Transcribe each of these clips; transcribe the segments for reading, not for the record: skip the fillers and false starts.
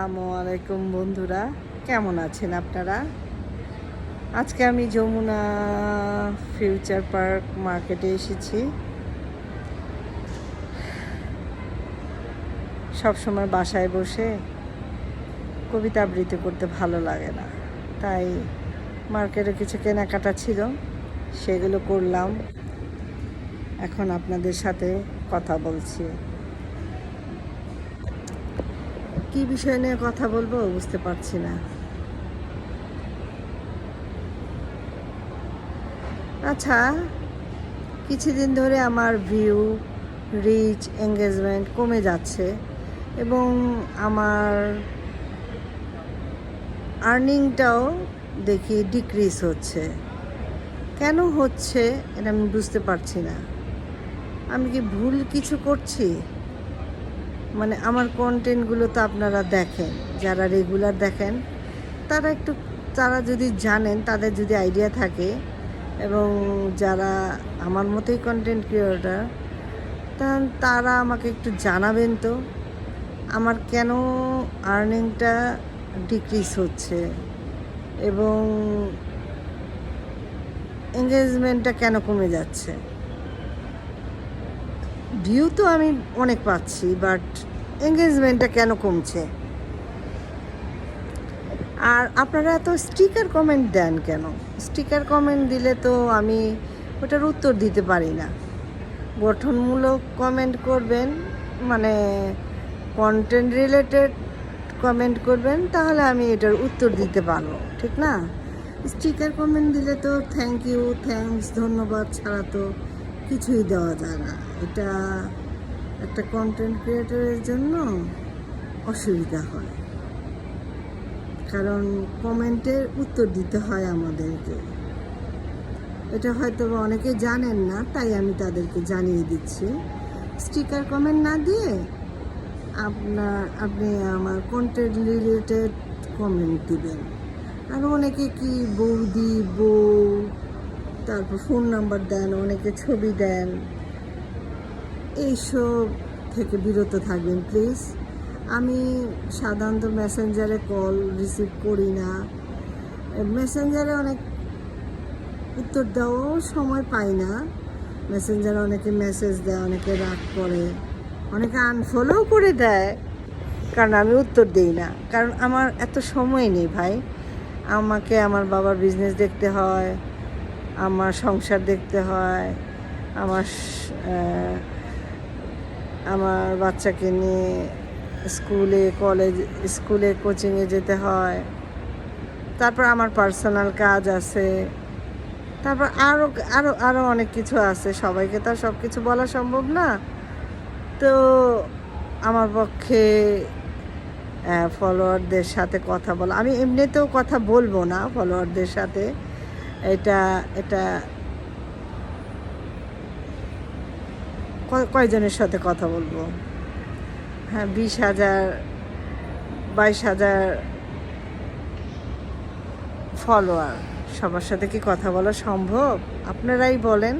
আসসালামু আলাইকুম বন্ধুরা, কেমন আছেন আপনারা? আজকে আমি যমুনা ফিউচার পার্ক মার্কেটে এসেছি। সব সময় বাসায় বসে কবিতা আবৃত্তি করতে ভালো লাগে না, তাই মার্কেটে কিছু কেনাকাটা ছিল, সেগুলো করলাম। এখন আপনাদের সাথে কথা বলছি। কি বিষয় নিয়ে কথা বলবো বুঝতে পারছি না। আচ্ছা, কিছুদিন ধরে আমার ভিউ, রিচ, এঙ্গেজমেন্ট কমে যাচ্ছে এবং আমার আর্নিংটাও দেখি ডিক্রিজ হচ্ছে। কেন হচ্ছে এটা আমি বুঝতে পারছি না। আমি কি ভুল কিছু করছি? মানে আমার কন্টেন্টগুলো তো আপনারা দেখেন, যারা রেগুলার দেখেন তারা যদি জানেন, তাদের যদি আইডিয়া থাকে, এবং যারা আমার মতোই কন্টেন্ট ক্রিয়েটর, তারা আমাকে একটু জানাবেন তো আমার কেন আর্নিংটা ডিক্রিজ হচ্ছে এবং এঙ্গেজমেন্টটা কেন কমে যাচ্ছে। ভিউ তো আমি অনেক পাচ্ছি, বাট এঙ্গেজমেন্টটা কেন কমছে? আর আপনারা এত স্টিকার কমেন্ট দেন কেন? স্টিকার কমেন্ট দিলে তো আমি ওটার উত্তর দিতে পারি না। গঠনমূলক কমেন্ট করবেন, মানে কন্টেন্ট রিলেটেড কমেন্ট করবেন, তাহলে আমি এটার উত্তর দিতে পারবো, ঠিক না? স্টিকার কমেন্ট দিলে তো থ্যাংক ইউ, থ্যাঙ্কস, ধন্যবাদ ছাড়া তো কিছুই দেওয়া যায় না। এটা একটা কন্টেন্ট ক্রিয়েটরের জন্য অসুবিধা হয়, কারণ কমেন্টের উত্তর দিতে হয় আমাদেরকে। এটা হয়তো অনেকে জানেন না, তাই আমি তাদেরকে জানিয়ে দিচ্ছি। স্টিকার কমেন্ট না দিয়ে আপনি আমার কন্টেন্ট রিলেটেড কমেন্ট দিবেন। আর অনেকে কি বৌদি, বউ, তারপর ফোন নাম্বার দেন, অনেকে ছবি দেন। এইসব থেকে বিরত থাকবেন প্লিজ। আমি সাধারণত মেসেঞ্জারে কল রিসিভ করি না। মেসেঞ্জারে অনেক উত্তর দেওয়াও সময় পাই না। মেসেঞ্জারে অনেকে মেসেজ দেয়, অনেকে রাগ করে, অনেকে আনফলোও করে দেয়, কারণ আমি উত্তর দিই না। কারণ আমার এত সময় নেই ভাই। আমাকে আমার বাবার বিজনেস দেখতে হয়, আমার সংসার দেখতে হয়, আমার বাচ্চাকে নিয়ে স্কুলে কোচিংয়ে যেতে হয়, তারপর আমার পার্সোনাল কাজ আছে, তারপর আরও আরও আরও অনেক কিছু আছে। সবাইকে তো সব কিছু বলা সম্ভব না। তো আমার পক্ষে ফলোয়ারদের সাথে কথা বলা, আমি এমনিতেও কথা বলবো না ফলোয়ারদের সাথে। এটা এটা কয়জনের সাথে কথা বলবো? হ্যাঁ, 20,000 22,000 ফলোয়ার, সবার সাথে কি কথা বলা সম্ভব? আপনারাই বলেন,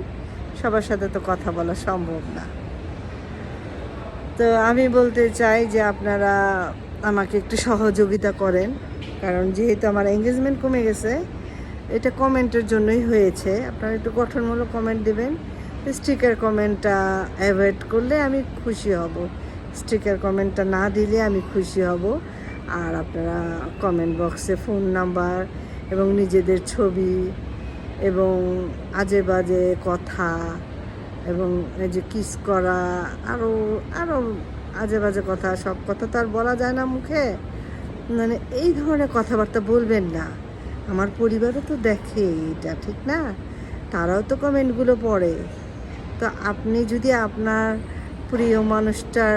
সবার সাথে তো কথা বলা সম্ভব না। তো আমি বলতে চাই যে আপনারা আমাকে একটু সহযোগিতা করেন, কারণ যেহেতু আমার এঙ্গেজমেন্ট কমে গেছে, এটা কমেন্টের জন্যই হয়েছে। আপনারা একটু গঠনমূলক কমেন্ট দেবেন। স্টিকার কমেন্টটা অ্যাভয়েড করলে আমি খুশি হব। স্টিকার কমেন্টটা না দিলে আমি খুশি হব। আর আপনারা কমেন্ট বক্সে ফোন নাম্বার এবং নিজেদের ছবি এবং আজে বাজে কথা এবং এই যে কিস করা, আরও আরও আজে বাজে কথা, সব কথা তো আর বলা যায় না মুখে। মানে এই ধরনের কথাবার্তা বলবেন না। আমার পরিবারও তো দেখে এটা, ঠিক না? তারাও তো কমেন্টগুলো পড়ে। তো আপনি যদি আপনার প্রিয় মানুষটার,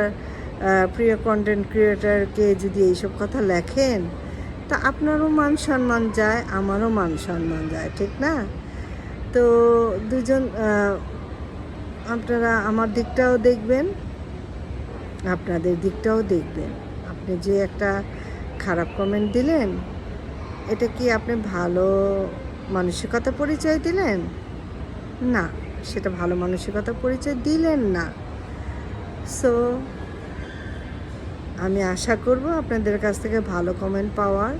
প্রিয় কন্টেন্ট ক্রিয়েটারকে যদি এইসব কথা লেখেন, তা আপনারও মান সম্মান যায়, আমারও মান সম্মান যায়, ঠিক না? তো দুজন, আপনারা আমার দিকটাও দেখবেন, আপনাদের দিকটাও দেখবেন। আপনি যে একটা খারাপ কমেন্ট দিলেন, এটা কি আপনি ভালো মানসিকতা পরিচয় দিলেন? না, সেটা ভালো মানসিকতা পরিচয় দিলেন না। সো আমি আশা করব আপনাদের কাছ থেকে ভালো কমেন্ট পাওয়ার,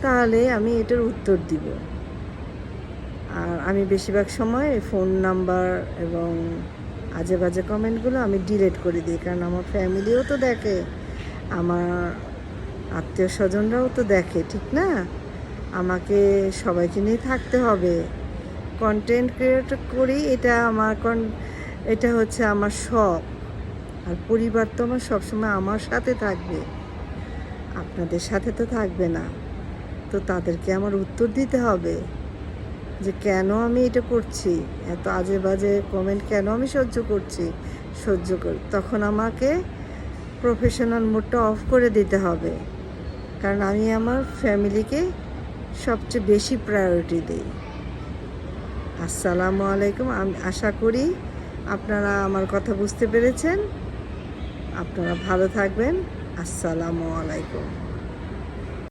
তাহলে আমি এটার উত্তর দিব। আর আমি বেশিরভাগ সময় ফোন নাম্বার এবং আজে বাজে কমেন্টগুলো আমি ডিলিট করে দিই, কারণ আমার ফ্যামিলিও তো দেখে, আমার আত্মীয় স্বজনরাও তো দেখে, ঠিক না? আমাকে সবাইকে নিয়ে থাকতে হবে। কন্টেন্ট ক্রিয়েট করি, এটা হচ্ছে আমার শখ। আর পরিবার তো আমার সবসময় আমার সাথে থাকবে, আপনাদের সাথে তো থাকবে না। তো তাদেরকে আমার উত্তর দিতে হবে যে কেন আমি এটা করছি, এত আজে বাজে কমেন্ট কেন আমি সহ্য করি। তখন আমাকে প্রফেশনাল মোডটা অফ করে দিতে হবে, কারণ আমি আমার ফ্যামিলিকে সবচেয়ে বেশি প্রায়োরিটি দিই। আসসালামু আলাইকুম। আমি আশা করি আপনারা আমার কথা বুঝতে পেরেছেন। আপনারা ভালো থাকবেন। আসসালামু আলাইকুম।